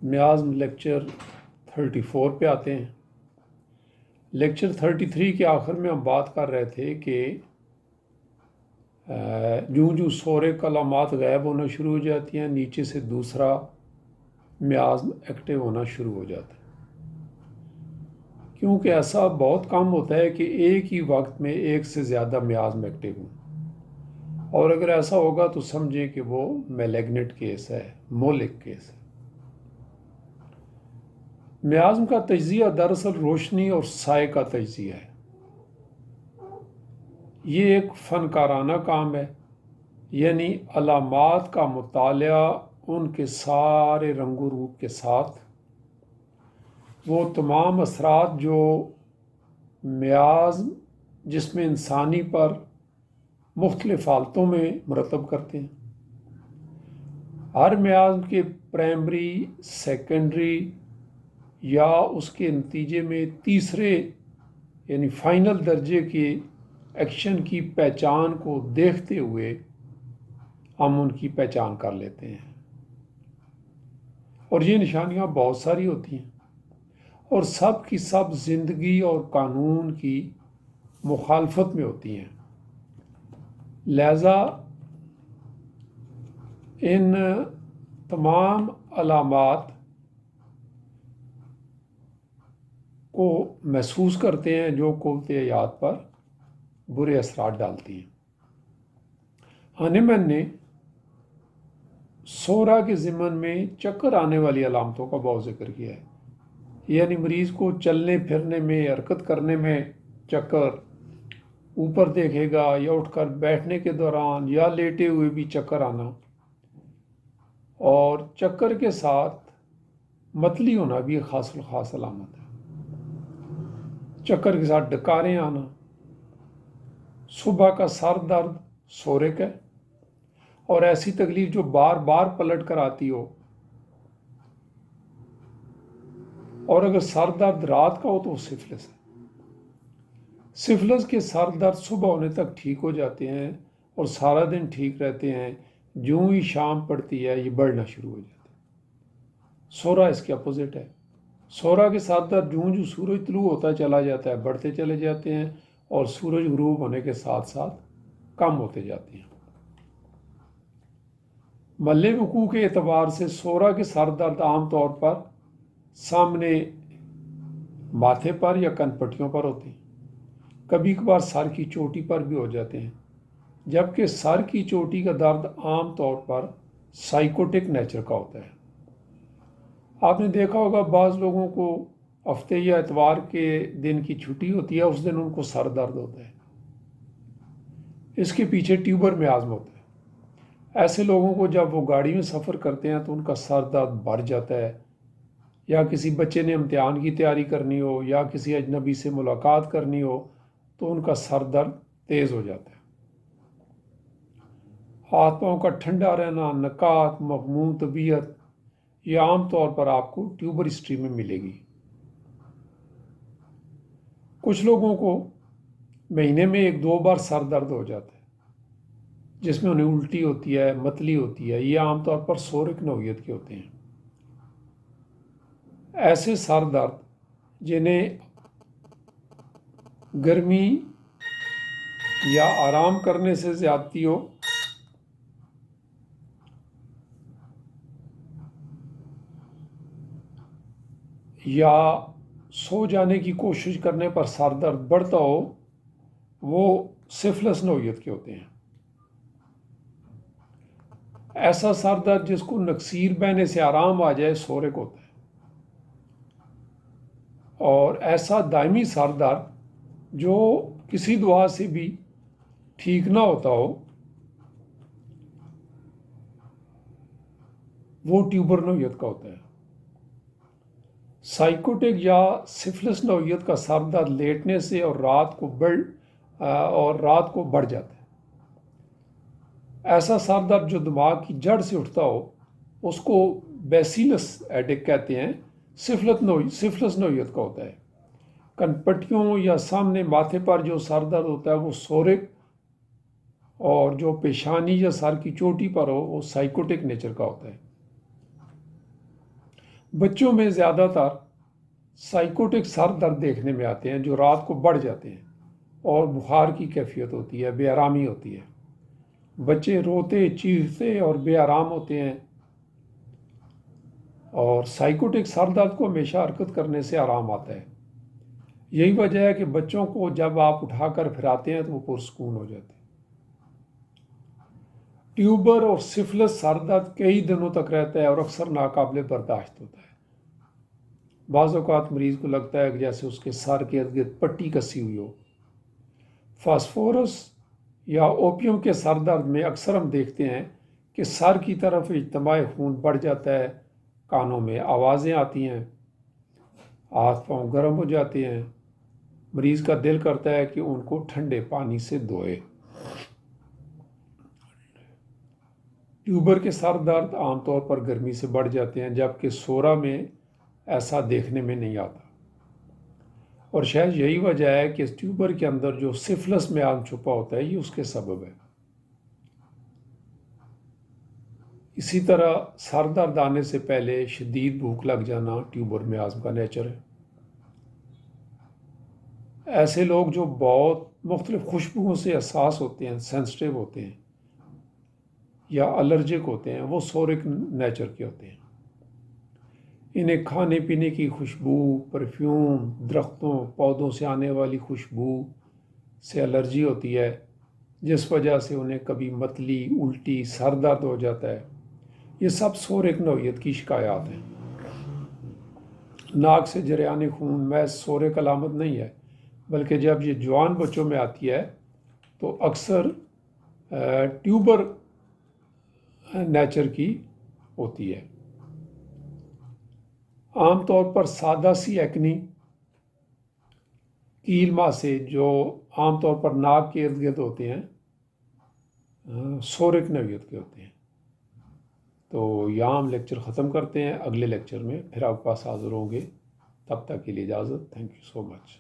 میازم lecture 34 پہ آتے ہیں۔ لیکچر 33 کے آخر میں ہم بات کر رہے تھے کہ جوں سورے علامات غائب ہونا شروع ہو جاتی ہیں، نیچے سے دوسرا میازم ایکٹیو ہونا شروع ہو جاتا ہے، کیونکہ ایسا بہت کم ہوتا ہے کہ ایک ہی وقت میں ایک سے زیادہ میازم ایکٹیو ہوں، اور اگر ایسا ہوگا تو سمجھیں کہ وہ میلیگنٹ کیس ہے، مولک کیس ہے۔ میازم کا تجزیہ دراصل روشنی اور سائے کا تجزیہ ہے۔ یہ ایک فنکارانہ کام ہے، یعنی علامات کا مطالعہ ان کے سارے رنگ و روپ کے ساتھ، وہ تمام اثرات جو میازم جسم انسانی پر مختلف حالتوں میں مرتب کرتے ہیں۔ ہر میازم کے پرائمری، سیکنڈری یا اس کے نتیجے میں تیسرے یعنی فائنل درجے کے ایکشن کی پہچان کو دیکھتے ہوئے ہم ان کی پہچان کر لیتے ہیں، اور یہ نشانیاں بہت ساری ہوتی ہیں، اور سب کی سب زندگی اور قانون کی مخالفت میں ہوتی ہیں۔ لہذا ان تمام علامات کو محسوس کرتے ہیں جو قوت حیات پر برے اثرات ڈالتی ہیں۔ ہانیمن نے سورا کے ضمن میں چکر آنے والی علامتوں کا بہت ذکر کیا ہے، یعنی مریض کو چلنے پھرنے میں، حرکت کرنے میں چکر، اوپر دیکھے گا یا اٹھ کر بیٹھنے کے دوران یا لیٹے ہوئے بھی چکر آنا، اور چکر کے ساتھ متلی ہونا بھی ایک خاص الخاص علامت ہے۔ چکر کے ساتھ ڈکاریں آنا، صبح کا سر درد سورک ہے، اور ایسی تکلیف جو بار بار پلٹ کر آتی ہو، اور اگر سر درد رات کا ہو تو وہ سفلس ہے۔ سفلس کے سر درد صبح ہونے تک ٹھیک ہو جاتے ہیں اور سارا دن ٹھیک رہتے ہیں، جوں ہی شام پڑتی ہے یہ بڑھنا شروع ہو جاتا ہے۔ سورا اس کے اپوزٹ ہے۔ سورا کے ساتھ درد جوں سورج طلوع ہوتا چلا جاتا ہے بڑھتے چلے جاتے ہیں، اور سورج غروب ہونے کے ساتھ ساتھ کم ہوتے جاتے ہیں۔ محل وقوع کے اعتبار سے سورا کے سر درد عام طور پر سامنے ماتھے پر یا کن پٹیوں پر ہوتے ہیں، کبھی کبھار سر کی چوٹی پر بھی ہو جاتے ہیں، جبکہ سر کی چوٹی کا درد عام طور پر سائیکوٹک نیچر کا ہوتا ہے۔ آپ نے دیکھا ہوگا بعض لوگوں کو ہفتے یا اتوار کے دن کی چھٹی ہوتی ہے، اس دن ان کو سر درد ہوتا ہے، اس کے پیچھے ٹیوبر میازم ہوتا ہے۔ ایسے لوگوں کو جب وہ گاڑی میں سفر کرتے ہیں تو ان کا سر درد بڑھ جاتا ہے، یا کسی بچے نے امتحان کی تیاری کرنی ہو یا کسی اجنبی سے ملاقات کرنی ہو تو ان کا سر درد تیز ہو جاتا ہے۔ ہاتھ پاؤں کا ٹھنڈا رہنا، نکات، مغموم طبیعت، یہ عام طور پر آپ کو ٹیوبر ہسٹری میں ملے گی۔ کچھ لوگوں کو مہینے میں ایک دو بار سر درد ہو جاتا ہے، جس میں انہیں الٹی ہوتی ہے، متلی ہوتی ہے، یہ عام طور پر سورک نوعیت کے ہوتے ہیں۔ ایسے سر درد جنہیں گرمی یا آرام کرنے سے زیادتی ہو، یا سو جانے کی کوشش کرنے پر سر درد بڑھتا ہو، وہ سفلس نوعیت کے ہوتے ہیں۔ ایسا سر درد جس کو نکسیر بہنے سے آرام آ جائے سورک ہوتا ہے، اور ایسا دائمی سر درد جو کسی دعا سے بھی ٹھیک نہ ہوتا ہو، وہ ٹیوبر نوعیت کا ہوتا ہے۔ سائیکوٹک یا سفلس نوعیت کا سر درد لیٹنے سے اور رات کو بڑھ جاتا ہے۔ ایسا سر درد جو دماغ کی جڑ سے اٹھتا ہو اس کو بیسیلس ایڈک کہتے ہیں، سفلس نوعیت کا ہوتا ہے۔ کنپٹیوں یا سامنے ماتھے پر جو سر درد ہوتا ہے وہ سورک، اور جو پیشانی یا سر کی چوٹی پر ہو وہ سائیکوٹک نیچر کا ہوتا ہے۔ بچوں میں زیادہ تر سائیکوٹک سر درد دیکھنے میں آتے ہیں جو رات کو بڑھ جاتے ہیں اور بخار کی کیفیت ہوتی ہے، بے آرامی ہوتی ہے، بچے روتے چیختے اور بے آرام ہوتے ہیں، اور سائیکوٹک سر درد کو ہمیشہ حرکت کرنے سے آرام آتا ہے۔ یہی وجہ ہے کہ بچوں کو جب آپ اٹھا کر پھراتے ہیں تو وہ پرسکون ہو جاتے ہیں۔ ٹیوبر اور سفلس سر درد کئی دنوں تک رہتا ہے اور اکثر ناقابل برداشت ہوتا ہے۔ بعض اوقات مریض کو لگتا ہے کہ جیسے اس کے سر کے ارد گرد پٹی کسی ہوئی ہو۔ فاسفورس یا اوپیم کے سر درد میں اکثر ہم دیکھتے ہیں کہ سر کی طرف اجتماع خون بڑھ جاتا ہے، کانوں میں آوازیں آتی ہیں، ہاتھ پاؤں گرم ہو جاتے ہیں، مریض کا دل کرتا ہے کہ ان کو ٹھنڈے پانی سے دھوئے۔ ٹیوبر کے سر درد عام طور پر گرمی سے بڑھ جاتے ہیں، جبکہ سورا میں ایسا دیکھنے میں نہیں آتا، اور شاید یہی وجہ ہے کہ اس ٹیوبر کے اندر جو سفلس میازم چھپا ہوتا ہے یہ اس کے سبب ہے۔ اسی طرح سر درد آنے سے پہلے شدید بھوک لگ جانا ٹیوبر میازم کا نیچر ہے۔ ایسے لوگ جو بہت مختلف خوشبوؤں سے حساس ہوتے ہیں، سینسٹیو ہوتے ہیں یا الرجک ہوتے ہیں، وہ سورک نیچر کے ہوتے ہیں۔ انہیں کھانے پینے کی خوشبو، پرفیوم، درختوں پودوں سے آنے والی خوشبو سے الرجی ہوتی ہے، جس وجہ سے انہیں کبھی متلی، الٹی، سر درد ہو جاتا ہے۔ یہ سب سورک نوعیت کی شکایات ہیں۔ ناک سے جریان خون محض سورک علامت نہیں ہے، بلکہ جب یہ جوان بچوں میں آتی ہے تو اکثر ٹیوبر نیچر کی ہوتی ہے۔ عام طور پر سادہ سی ایکنی کیل ماں سے جو عام طور پر ناک کے ارد گرد ہوتے ہیں، سورک نوعیت کے ہوتے ہیں۔ تو یہاں ہم لیکچر ختم کرتے ہیں، اگلے لیکچر میں پھر آپ پاس حاضر ہوں گے۔ تب تک کے لیے اجازت، تھینک یو سو مچ۔